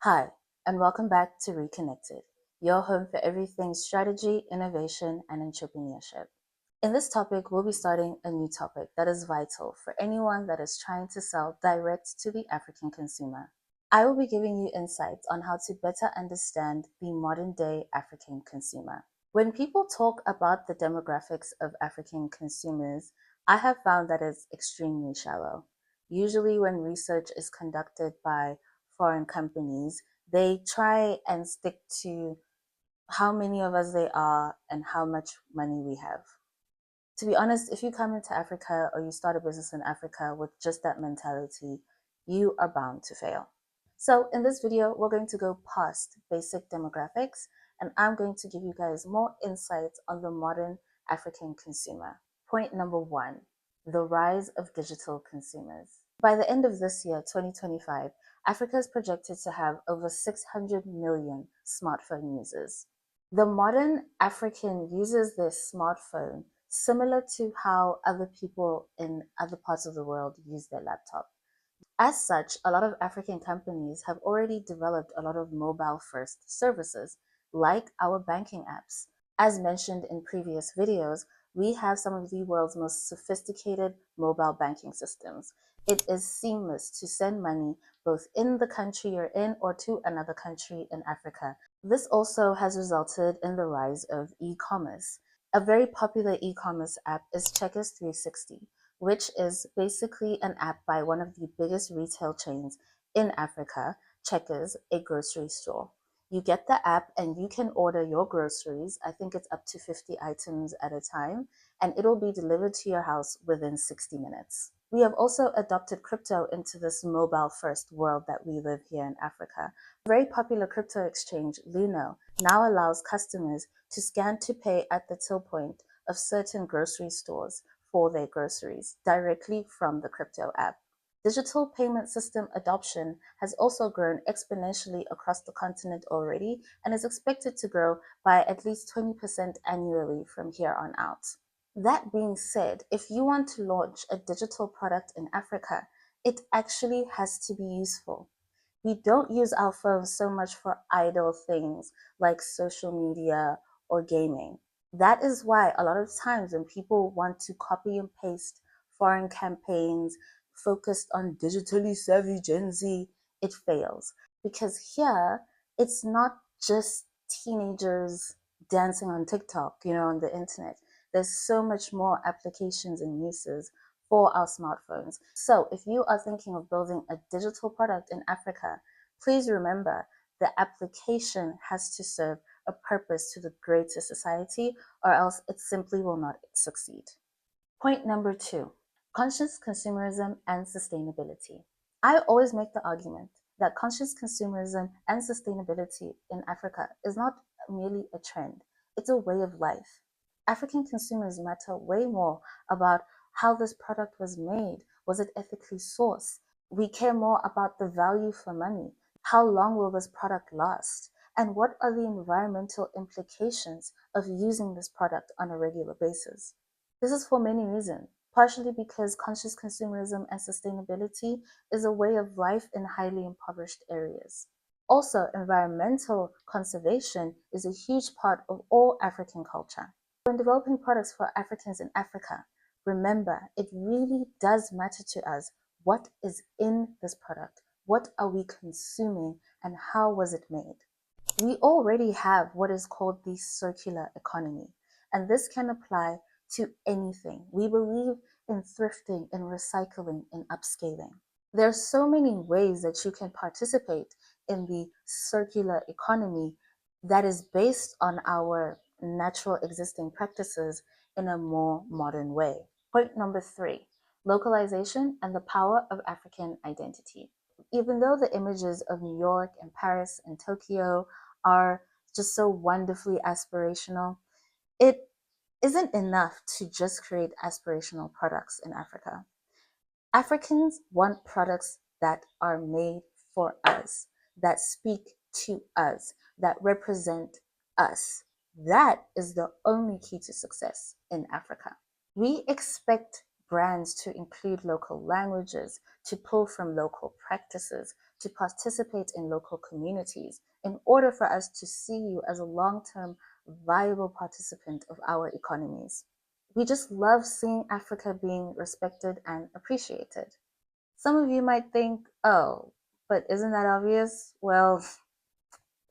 Hi, and welcome back to Reconnected, your home for everything strategy, innovation, and entrepreneurship. In this topic, we'll be starting a new topic that is vital for anyone that is trying to sell direct to the African consumer. I will be giving you insights on how to better understand the modern day African consumer. When people talk about the demographics of African consumers, I have found that it's extremely shallow. Usually, when research is conducted by foreign companies, they try and stick to how many of us they are and how much money we have. To be honest, if you come into Africa or you start a business in Africa with just that mentality, you are bound to fail. So in this video, we're going to go past basic demographics and I'm going to give you guys more insights on the modern African consumer. Point number one, the rise of digital consumers. By the end of this year, 2025, Africa is projected to have over 600 million smartphone users. The modern African uses their smartphone similar to how other people in other parts of the world use their laptop. As such, a lot of African companies have already developed a lot of mobile first services, like our banking apps. As mentioned in previous videos, we have some of the world's most sophisticated mobile banking systems. It is seamless to send money both in the country you're in or to another country in Africa. This also has resulted in the rise of e-commerce. A very popular e-commerce app is Checkers 360, which is basically an app by one of the biggest retail chains in Africa, Checkers, a grocery store. You get the app and you can order your groceries. I think it's up to 50 items at a time, and it'll be delivered to your house within 60 minutes. We have also adopted crypto into this mobile first world that we live here in Africa. A very popular crypto exchange, Luno, now allows customers to scan to pay at the till point of certain grocery stores for their groceries directly from the crypto app. Digital payment system adoption has also grown exponentially across the continent already and is expected to grow by at least 20% annually from here on out. That being said, if you want to launch a digital product in Africa, it actually has to be useful. We don't use our phones so much for idle things like social media or gaming. That is why a lot of times when people want to copy and paste foreign campaigns focused on digitally savvy Gen Z, it fails. Because here, it's not just teenagers dancing on TikTok, on the internet. There's so much more applications and uses for our smartphones. So if you are thinking of building a digital product in Africa, please remember the application has to serve a purpose to the greater society, or else it simply will not succeed. Point number two, conscious consumerism and sustainability. I always make the argument that conscious consumerism and sustainability in Africa is not merely a trend, it's a way of life. African consumers matter way more about how this product was made. Was it ethically sourced? We care more about the value for money. How long will this product last? And what are the environmental implications of using this product on a regular basis? This is for many reasons, partially because conscious consumerism and sustainability is a way of life in highly impoverished areas. Also, environmental conservation is a huge part of all African culture. When developing products for Africans in Africa, remember it really does matter to us what is in this product, what are we consuming, and how was it made. We already have what is called the circular economy, and this can apply to anything. We believe in thrifting, in recycling, in upscaling. There are so many ways that you can participate in the circular economy that is based on our natural existing practices in a more modern way. Point number three, localization and the power of African identity. Even though the images of New York and Paris and Tokyo are just so wonderfully aspirational, it isn't enough to just create aspirational products in Africa. Africans want products that are made for us, that speak to us, that represent us. That is the only key to success in Africa. We expect brands to include local languages, to pull from local practices, to participate in local communities in order for us to see you as a long-term viable participant of our economies. We just love seeing Africa being respected and appreciated. Some of you might think, oh, but isn't that obvious? Well,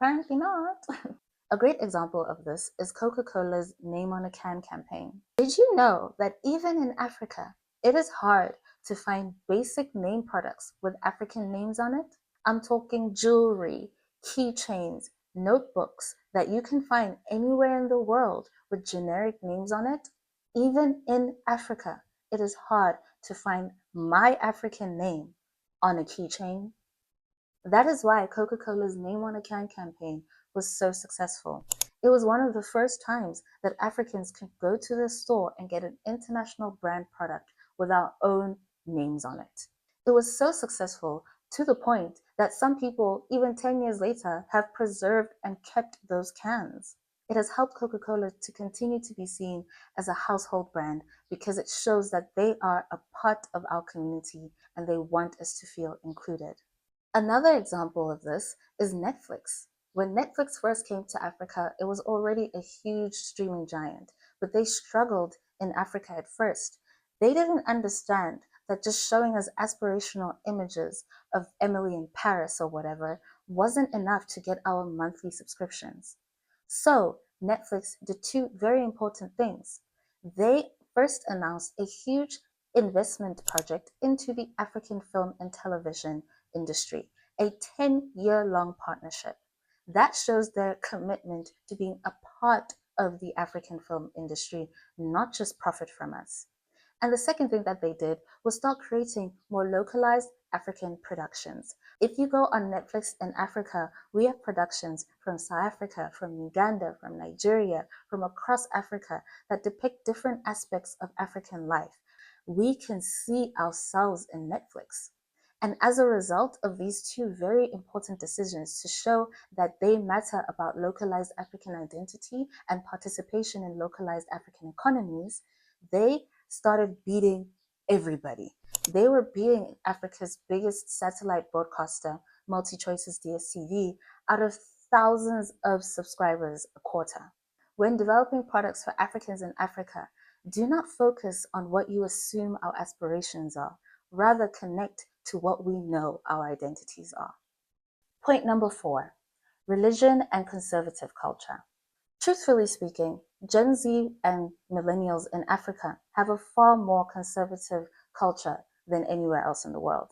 apparently not. A great example of this is Coca-Cola's Name on a Can campaign. Did you know that even in Africa, it is hard to find basic name products with African names on it? I'm talking jewelry, keychains, notebooks that you can find anywhere in the world with generic names on it. Even in Africa, it is hard to find my African name on a keychain. That is why Coca-Cola's Name on a Can campaign was so successful. It was one of the first times that Africans could go to the store and get an international brand product with our own names on it. It was so successful to the point that some people, even 10 years later, have preserved and kept those cans. It has helped Coca-Cola to continue to be seen as a household brand because it shows that they are a part of our community and they want us to feel included. Another example of this is Netflix. When Netflix first came to Africa, it was already a huge streaming giant, but they struggled in Africa at first. They didn't understand that just showing us aspirational images of Emily in Paris or whatever wasn't enough to get our monthly subscriptions. So Netflix did two very important things. They first announced a huge investment project into the African film and television industry, a 10-year-long partnership. That shows their commitment to being a part of the African film industry, not just profit from us. And the second thing that they did was start creating more localized African productions. If you go on Netflix in Africa, we have productions from South Africa, from Uganda, from Nigeria, from across Africa that depict different aspects of African life. We can see ourselves in Netflix. And as a result of these two very important decisions to show that they matter about localized African identity and participation in localized African economies, they started beating everybody. They were beating Africa's biggest satellite broadcaster, MultiChoice's DSTV, out of thousands of subscribers a quarter. When developing products for Africans in Africa, do not focus on what you assume our aspirations are. Rather, connect to what we know our identities are. Point number 4, religion and conservative culture. Truthfully speaking, Gen Z and millennials in Africa have a far more conservative culture than anywhere else in the world.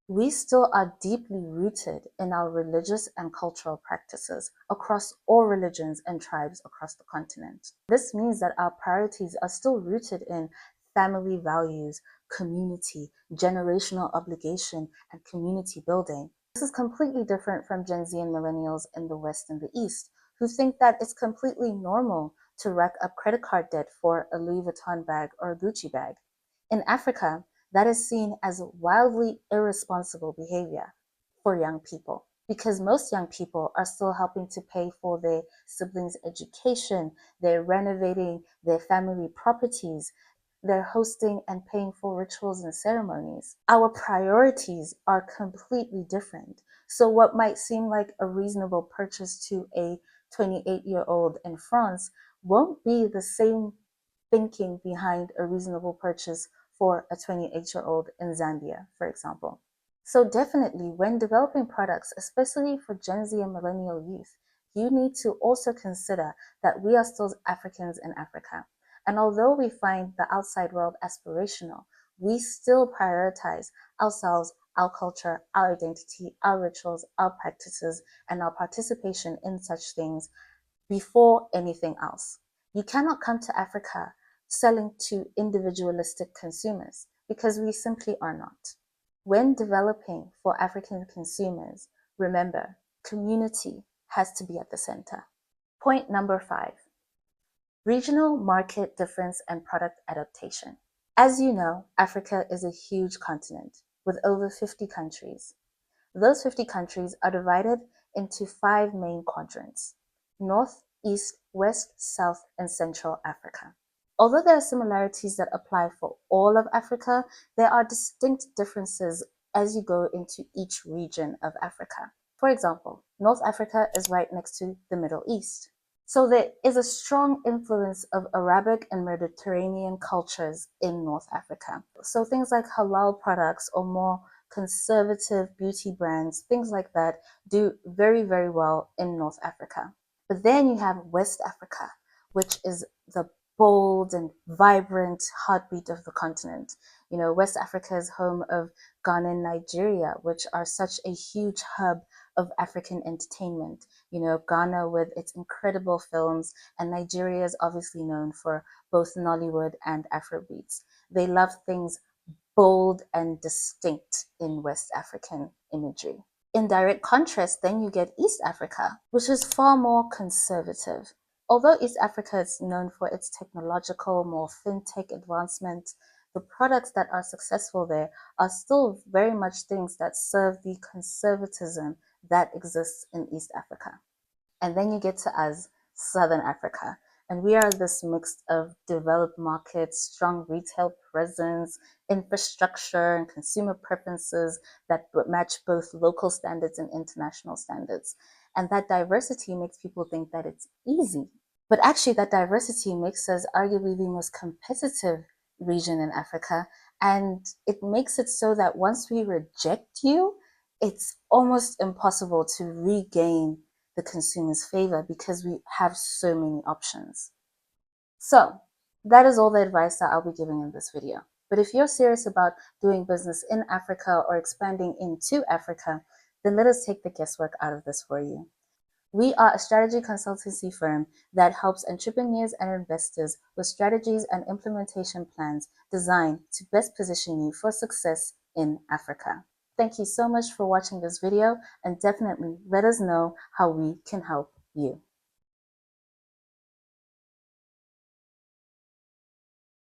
We still are deeply rooted in our religious and cultural practices across all religions and tribes across the continent. This means that our priorities are still rooted in family values, community, generational obligation, and community building. This is completely different from Gen Z and millennials in the West and the East, who think that it's completely normal to rack up credit card debt for a Louis Vuitton bag or a Gucci bag. In Africa, that is seen as wildly irresponsible behavior for young people because most young people are still helping to pay for their siblings' education, they're renovating their family properties, they're hosting and paying for rituals and ceremonies. Our priorities are completely different. So what might seem like a reasonable purchase to a 28-year-old in France won't be the same thinking behind a reasonable purchase for a 28-year-old in Zambia, for example. So definitely, when developing products, especially for Gen Z and millennial youth, you need to also consider that we are still Africans in Africa. And although we find the outside world aspirational, we still prioritize ourselves, our culture, our identity, our rituals, our practices, and our participation in such things before anything else. You cannot come to Africa selling to individualistic consumers because we simply are not. When developing for African consumers, remember, community has to be at the center. Point number 5, regional market difference and product adaptation. As you know, Africa is a huge continent with over 50 countries. Those 50 countries are divided into 5 main quadrants: North, East, West, South, and Central Africa. Although there are similarities that apply for all of Africa, there are distinct differences as you go into each region of Africa. For example, North Africa is right next to the Middle East. So there is a strong influence of Arabic and Mediterranean cultures in North Africa. So things like halal products or more conservative beauty brands, things like that, do very, very well in North Africa. But then you have West Africa, which is the bold and vibrant heartbeat of the continent. You know, West Africa is home of Ghana and Nigeria, which are such a huge hub of African entertainment. You know, Ghana with its incredible films, and Nigeria is obviously known for both Nollywood and Afrobeats. They love things bold and distinct in West African imagery. In direct contrast, then you get East Africa, which is far more conservative. Although East Africa is known for its technological, more fintech advancement, the products that are successful there are still very much things that serve the conservatism that exists in East Africa. And then you get to us, Southern Africa. And we are this mix of developed markets, strong retail presence, infrastructure, and consumer preferences that match both local standards and international standards. And that diversity makes people think that it's easy. But actually, that diversity makes us arguably the most competitive region in Africa. And it makes it so that once we reject you, it's almost impossible to regain the consumer's favor because we have so many options. So that is all the advice that I'll be giving in this video. But if you're serious about doing business in Africa or expanding into Africa, then let us take the guesswork out of this for you. We are a strategy consultancy firm that helps entrepreneurs and investors with strategies and implementation plans designed to best position you for success in Africa. Thank you so much for watching this video, and definitely let us know how we can help you.